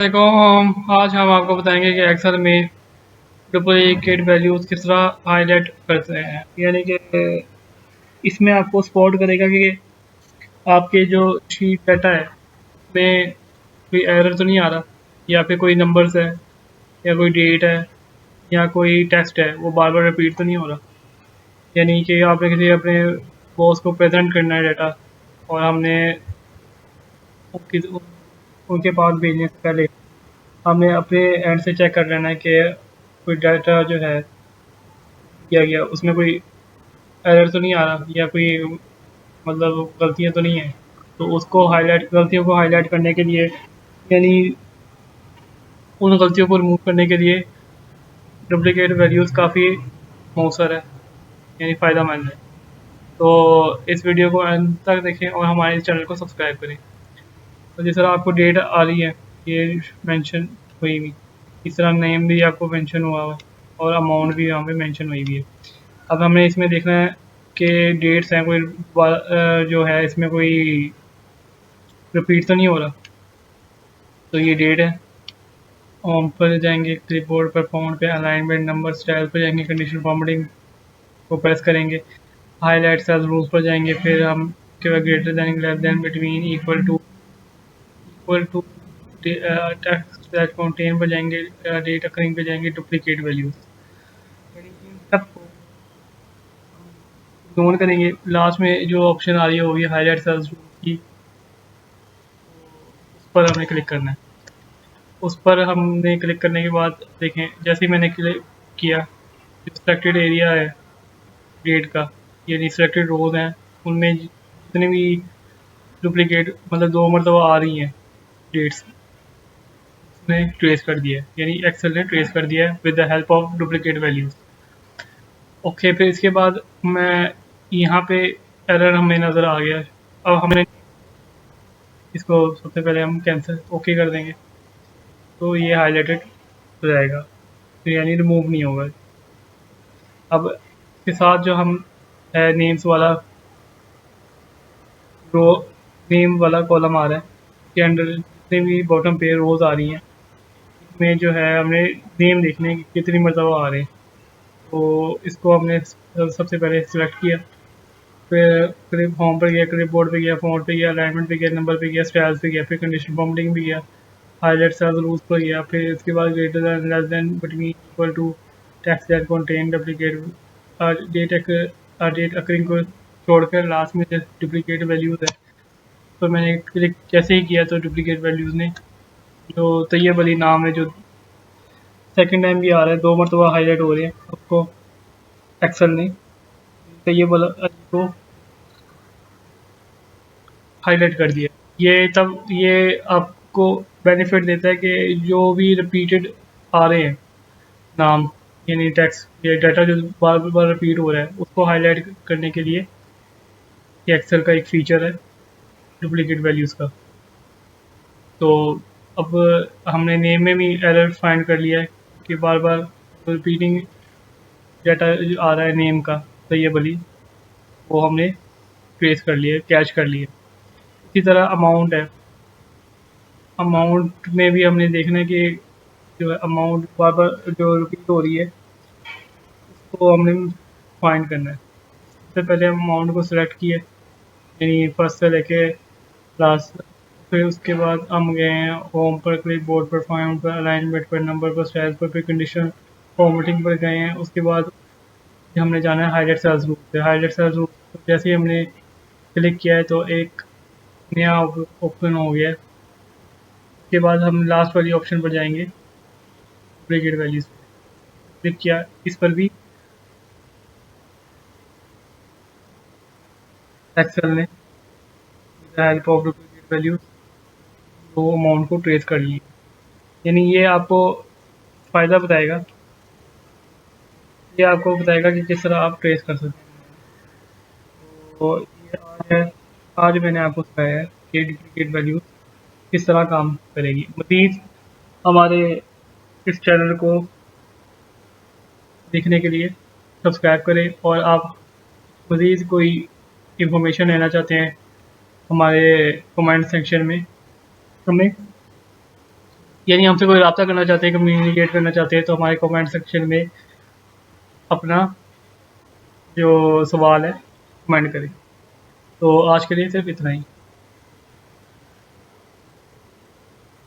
देखो आज हम आपको बताएंगे कि एक्सेल में डुप्लीकेट वैल्यूज़ किस तरह हाईलाइट करते हैं। यानी कि इसमें आपको स्पॉट करेगा कि आपके जो शीट डाटा है उसमें कोई एरर तो नहीं आ रहा, या फिर कोई नंबर्स है, या कोई डेट है, या कोई टेक्स्ट है वो बार बार रिपीट तो नहीं हो रहा। यानी कि आपने किसी अपने बॉस को प्रेजेंट करना है डाटा, और हमने उनके पास भेजने से पहले हमने अपने एंड से चेक कर लेना है कि कोई डाटा जो है किया गया उसमें कोई एरर तो नहीं आ रहा, या कोई मतलब गलतियाँ तो नहीं है। तो उसको हाईलाइट, गलतियों को हाईलाइट करने के लिए, यानी उन गलतियों को रिमूव करने के लिए डुप्लीकेट वैल्यूज़ काफ़ी मौसर है, यानी फ़ायदेमंद है। तो इस वीडियो को अंत तक देखें और हमारे इस चैनल को सब्सक्राइब करें। तो जिस तरह आपको डेट आ रही है ये मेंशन हुई हुई, इस तरह नेम भी आपको मेंशन हुआ हुआ है और अमाउंट भी यहाँ पे मेंशन हुई हुई है। अब हमें इसमें देखना है कि डेट्स हैं कोई जो है इसमें कोई रिपीट तो नहीं हो रहा। तो ये डेट है, होम पर जाएंगे, क्लिपबोर्ड पर फ़ॉन्ट पे अलाइनमेंट नंबर स्टाइल पर जाएंगे, कंडीशन फॉर्मेटिंग को प्रेस करेंगे, हाईलाइट सेल्स रूल्स पर जाएंगे, फिर हम के बाद greater than, less than, between, equal to text that contain पर जाएंगे, डेट अकरिंग पे जाएंगे, डुप्लीकेट वैल्यूज, यानी इन सबको इग्नोर करेंगे। लास्ट में जो ऑप्शन आ रही है होगी हाईलाइट सेल्स की, उस पर हमें क्लिक करना है। उस पर हमने क्लिक करने के बाद देखें, जैसे ही मैंने क्लिक किया, जो सिलेक्टेड एरिया है डेट का, यानी सिलेक्टेड रोज हैं, उनमें जितने भी डुप्लीकेट मतलब 2 मरतबा आ रही हैं डेट्स, उसने ट्रेस कर दिया है, यानी एक्सेल ने ट्रेस कर दिया है with the help of duplicate values. Okay, फिर इसके बाद मैं यहाँ पे एरर हमें नज़र आ गया। अब हमें इसको सबसे पहले हम कैंसिल ओके कर देंगे, तो ये हाईलाइटेड हो जाएगा, तो यानी रिमूव नहीं होगा। अब इसके साथ जो हम है नेम्स वाला रो, नेम वाला कॉलम आ रहा है, इसके अंडर जितने भी बॉटम पे रोज आ रही हैं, इसमें जो है हमने नेम देखने की कितनी मरतबा आ रहे हैं। तो इसको हमने सबसे पहले सिलेक्ट किया, फिर होम पर गया, क्लिप बोर्ड पे गया, फ़ॉन्ट पे गया, अलाइनमेंट पे गया, नंबर पे गया, स्टाइल्स पे गया, फिर कंडीशन फॉर्मेटिंग भी गया, हाईलाइट सेल्स रूल्स पर गया, फिर इसके बाद greater than, less than, between, equal to, text that contain duplicate, date occurring को छोड़कर लास्ट में डुप्लीकेट वैल्यूज़ है। तो मैंने क्लिक जैसे ही किया तो डुप्लीकेट वैल्यूज़ ने, जो तैयब अली नाम है, जो सेकंड टाइम भी आ रहा है, 2 मरतबा हाईलाइट हो रहे हैं, उसको एक्सेल ने तैयब अली को हाईलाइट कर दिया। ये तब ये आपको बेनिफिट देता है कि जो भी रिपीटेड आ रहे हैं नाम, यानी टेक्स्ट या डाटा जो बार बार रिपीट हो रहा है, उसको हाईलाइट करने के लिए ये एक्सेल का एक फीचर है डुप्लीकेट वैल्यूज़ का। तो अब हमने नेम में भी एरर फाइंड कर लिया है कि बार बार रिपीटिंग डाटा आ रहा है नेम का, तो ये बली वो हमने ट्रेस कर लिया, कैच कर लिया। इसी तरह अमाउंट है, अमाउंट में भी हमने देखना है कि जो है अमाउंट बार बार जो रिपीट हो रही है उसको हमने फाइंड करना है। सबसे पहले हम अमाउंट को सिलेक्ट किए, यानी फर्स्ट से लेके लास्ट, फिर उसके बाद हम गए हैं होम पर, क्लिक बोर्ड पर, फाइंड पर, अलाइनमेंट पर, नंबर पर, स्टाइल पर, फिर कंडीशन फॉर्मेटिंग पर गए हैं। उसके बाद हमने जाना है हाईलाइट सेल्स ग्रुप पे। हाईलाइट सेल्स ग्रुप जैसे ही हमने क्लिक किया है तो एक नया ओपन हो गया है। उसके बाद हम लास्ट वाली ऑप्शन पर जाएंगे, डुप्लीकेट वैल्यूज क्लिक किया, इस पर भी एक्सेल ने हेल्प ऑफ डुप्लीकेट वैल्यूज तो अमाउंट को ट्रेस कर लिया। यानी ये आपको फ़ायदा बताएगा, ये आपको बताएगा कि किस तरह आप ट्रेस कर सकते हैं। तो ये आज है, आज मैंने आपको सिखाया है कि डुप्लीकेट वैल्यूज किस तरह काम करेगी। मज़ीद हमारे इस चैनल को देखने के लिए सब्सक्राइब करें, और आप मज़ीद कोई इंफॉर्मेशन लेना चाहते हैं हमारे कमेंट सेक्शन में हमें यानी हमसे कोई रब्ता करना चाहते हैं, कम्युनिकेट करना चाहते हैं, तो हमारे कमेंट सेक्शन में अपना जो सवाल है कमेंट करें। तो आज के लिए सिर्फ इतना ही।